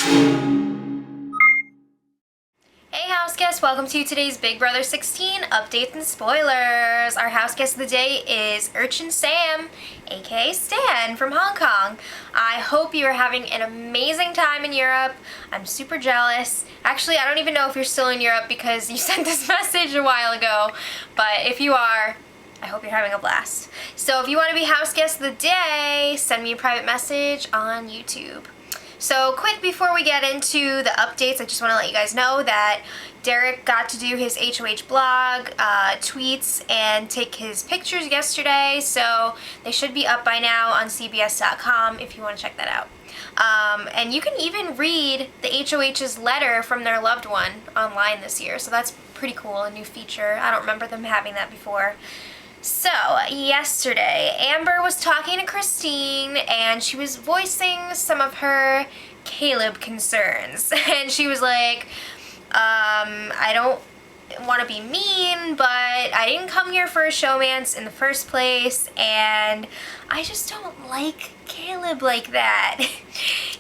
Hey house guests, welcome to today's Big Brother 16 updates and spoilers. Our house guest of the day is Urchin Sam, aka Stan from Hong Kong. I hope you are having an amazing time in Europe. I'm super jealous. Actually, I don't even know if you're still in Europe because you sent this message a while ago, but if you are, I hope you're having a blast. So if you want to be house guest of the day, send me a private message on YouTube. So quick before we get into the updates, I just want to let you guys know that Derek got to do his HOH blog, tweets, and take his pictures yesterday, so they should be up by now on CBS.com if you want to check that out. And you can even read the HOH's letter from their loved one online this year, so that's pretty cool, a new feature. I don't remember them having that before. So, yesterday, Amber was talking to Christine, and she was voicing some of her Caleb concerns. And she was like, I don't want to be mean, but I didn't come here for a showmance in the first place, and I just don't like Caleb like that.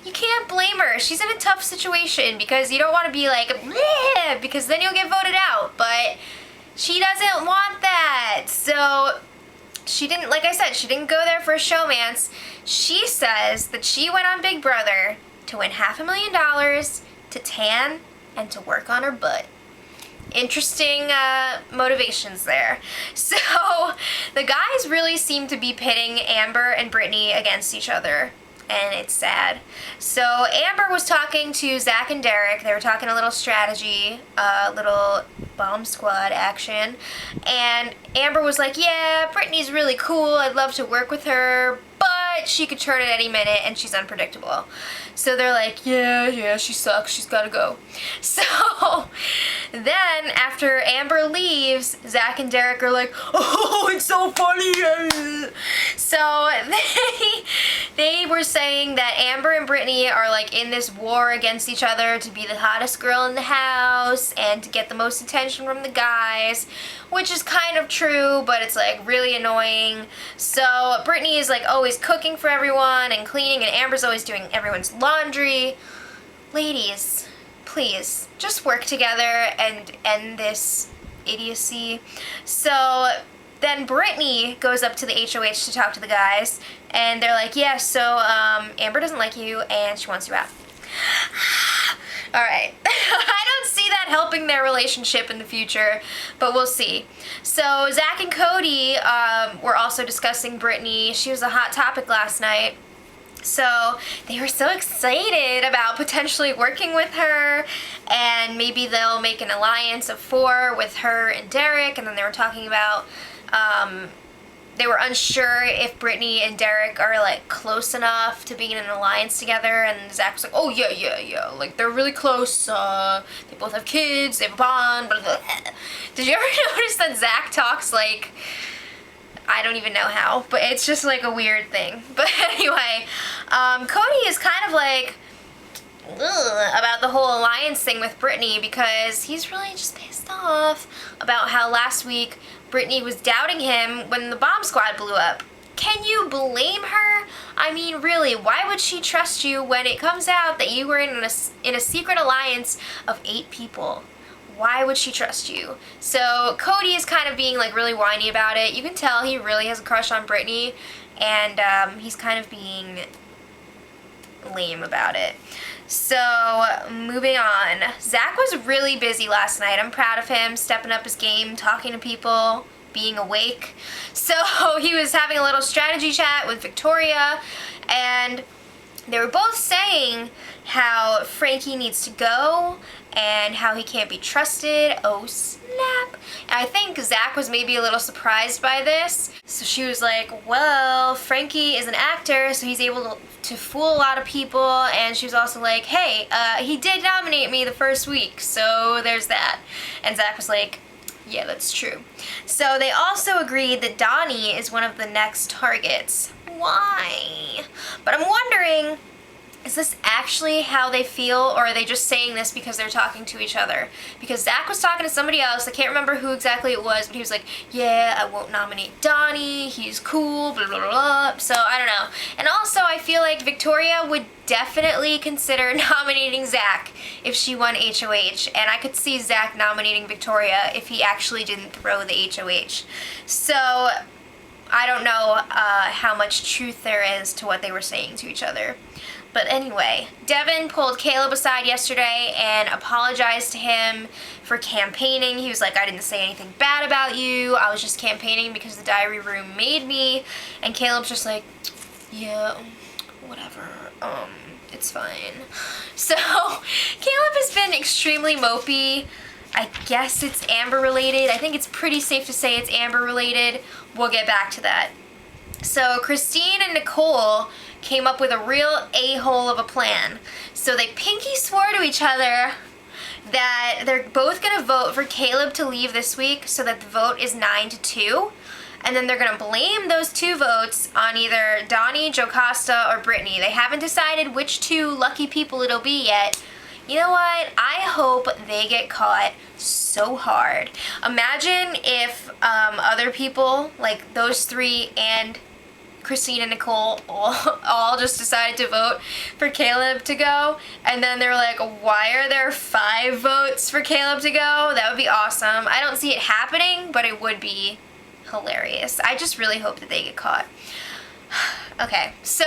You can't blame her. She's in a tough situation because you don't want to be like, bleh, because then you'll get voted out, but she doesn't want that. So she didn't, like I said, she didn't go there for a showmance. She says that she went on Big Brother to win $500,000, to tan, and to work on her butt. Interesting motivations there. So the guys really seem to be pitting Amber and Brittany against each other, and it's sad. So Amber was talking to Zach and Derek. They were talking a little strategy, little bomb squad action, and Amber was like, yeah, Brittany's really cool, I'd love to work with her, but she could turn at any minute and she's unpredictable. So they're like, yeah, she sucks, she's gotta go. So then after Amber leaves, Zach and Derek are like, oh, it's so funny. So they were saying that Amber and Brittany are like in this war against each other to be the hottest girl in the house and to get the most attention from the guys, which is kind of true, but it's like really annoying. So Brittany is like always cooking for everyone and cleaning, and Amber's always doing everyone's laundry. Ladies, please, just work together and end this idiocy. So then Brittany goes up to the HOH to talk to the guys, and they're like, yeah, so Amber doesn't like you and she wants you out. Alright, I don't see that helping their relationship in the future, but we'll see. So Zach and Cody were also discussing Brittany. She was a hot topic last night. So they were so excited about potentially working with her, and maybe they'll make an alliance of 4 with her and Derek, and then they were talking about they were unsure if Brittany and Derek are like close enough to be in an alliance together, and Zach was like, oh yeah, like they're really close, they both have kids, they have a bond, blah, blah. Did you ever notice that Zach talks like, I don't even know how, but it's just like a weird thing. But anyway, Cody is kind of like about the whole alliance thing with Brittany because he's really just pissed off about how last week Brittany was doubting him when the bomb squad blew up. Can you blame her? I mean, really, why would she trust you when it comes out that you were in a secret alliance of 8 people? Why would she trust you? So Cody is kind of being like really whiny about it. You can tell he really has a crush on Brittany, and he's kind of being lame about it. So moving on, Zach was really busy last night. I'm proud of him, stepping up his game, talking to people, being awake. So he was having a little strategy chat with Victoria, and they were both saying how Frankie needs to go and how he can't be trusted. Oh snap. And I think Zach was maybe a little surprised by this. So she was like, well, Frankie is an actor, so he's able to fool a lot of people. And she was also like, hey, he did nominate me the first week, so there's that. And Zach was like, yeah, that's true. So they also agreed that Donnie is one of the next targets. Why? But I'm wondering is this actually how they feel, or are they just saying this because they're talking to each other? Because Zach was talking to somebody else, I can't remember who exactly it was, but he was like, yeah, I won't nominate Donnie, he's cool, blah, blah, blah, blah. So, I don't know. And also, I feel like Victoria would definitely consider nominating Zach if she won HOH, and I could see Zach nominating Victoria if he actually didn't throw the HOH. So, I don't know how much truth there is to what they were saying to each other. But anyway, Devin pulled Caleb aside yesterday and apologized to him for campaigning. He was like, I didn't say anything bad about you. I was just campaigning because the diary room made me. And Caleb's just like, yeah, whatever. It's fine. So, Caleb has been extremely mopey. I guess it's Amber related. I think it's pretty safe to say it's Amber related. We'll get back to that. So Christine and Nicole came up with a real a-hole of a plan. So they pinky swore to each other that they're both going to vote for Caleb to leave this week so that the vote is 9-2. And then they're going to blame those 2 votes on either Donnie, Jocasta, or Brittany. They haven't decided which 2 lucky people it'll be yet. You know what? I hope they get caught so hard. Imagine if other people, like those 3 and Christine and Nicole, all just decided to vote for Caleb to go, and then they're like, why are there 5 votes for Caleb to go? That would be awesome. I don't see it happening, but it would be hilarious. I just really hope that they get caught. Okay, so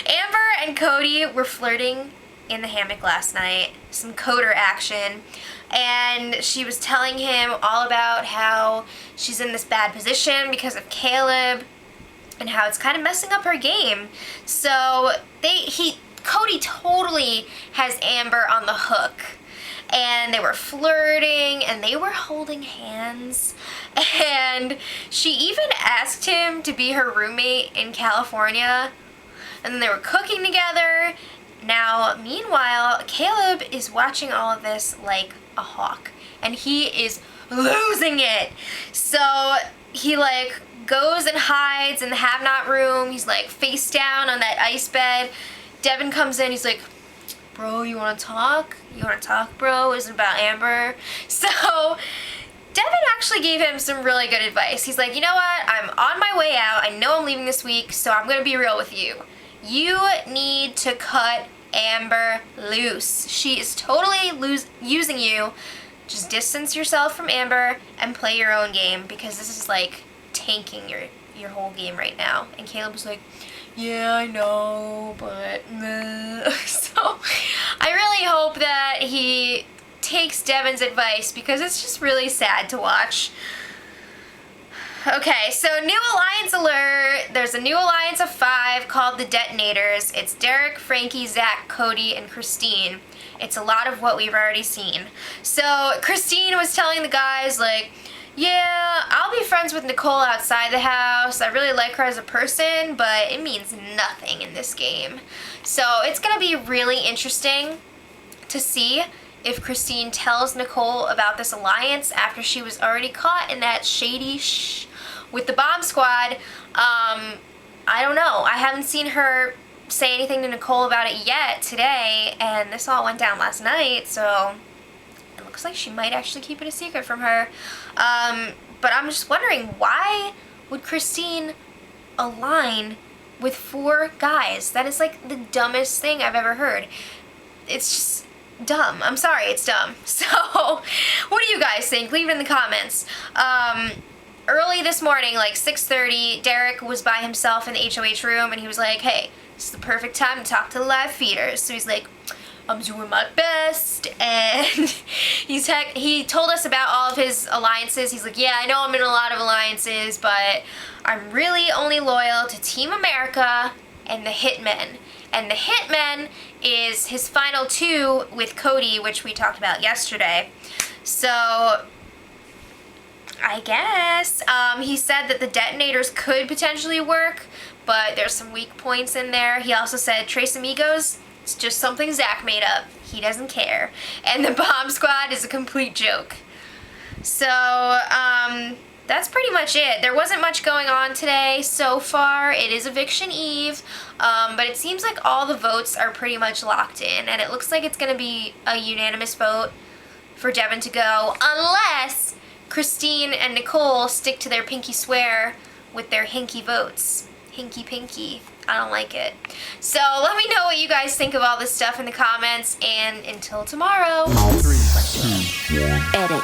Amber and Cody were flirting in the hammock last night, some coder action, and she was telling him all about how she's in this bad position because of Caleb and how it's kind of messing up her game. So Cody totally has Amber on the hook, and they were flirting and they were holding hands, and she even asked him to be her roommate in California, and then they were cooking together. Now, meanwhile, Caleb is watching all of this like a hawk, and he is losing it. So he like goes and hides in the have-not room. He's like face down on that ice bed. Devin comes in, he's like, bro, you wanna talk? You wanna talk, bro? Is it about Amber? So Devin actually gave him some really good advice. He's like, you know what? I'm on my way out. I know I'm leaving this week, so I'm gonna be real with you. You need to cut Amber loose. She is totally using you. Just distance yourself from Amber and play your own game, because this is like tanking your whole game right now. And Caleb was like, yeah, I know, but meh. So I really hope that he takes Devin's advice, because it's just really sad to watch. Okay, so new alliance alert. There's a new alliance of 5 called the Detonators. It's Derek, Frankie, Zach, Cody, and Christine. It's a lot of what we've already seen. So Christine was telling the guys, like, yeah, I'll be friends with Nicole outside the house. I really like her as a person, but it means nothing in this game. So it's going to be really interesting to see if Christine tells Nicole about this alliance after she was already caught in that shady with the bomb squad. I don't know. I haven't seen her say anything to Nicole about it yet today, and this all went down last night, so it looks like she might actually keep it a secret from her. But I'm just wondering, why would Christine align with 4 guys? That is like the dumbest thing I've ever heard. It's just dumb. I'm sorry, it's dumb. So, what do you guys think? Leave it in the comments. Early this morning, like 6:30, Derek was by himself in the HOH room, and he was like, hey, this is the perfect time to talk to the live feeders. So he's like, I'm doing my best, and he told us about all of his alliances. He's like, yeah, I know I'm in a lot of alliances, but I'm really only loyal to Team America and the Hitmen. And the Hitmen is his final 2 with Cody, which we talked about yesterday. So I guess he said that the Detonators could potentially work, but there's some weak points in there. He also said Tres Amigos, it's just something Zach made up. He doesn't care. And the Bomb Squad is a complete joke. So, that's pretty much it. There wasn't much going on today so far. It is eviction eve, but it seems like all the votes are pretty much locked in, and it looks like it's going to be a unanimous vote for Devin to go, unless Christine and Nicole stick to their pinky swear with their hinky votes. Hinky pinky. I don't like it. So let me know what you guys think of all this stuff in the comments, and until tomorrow. 3, 2, 1. Edit.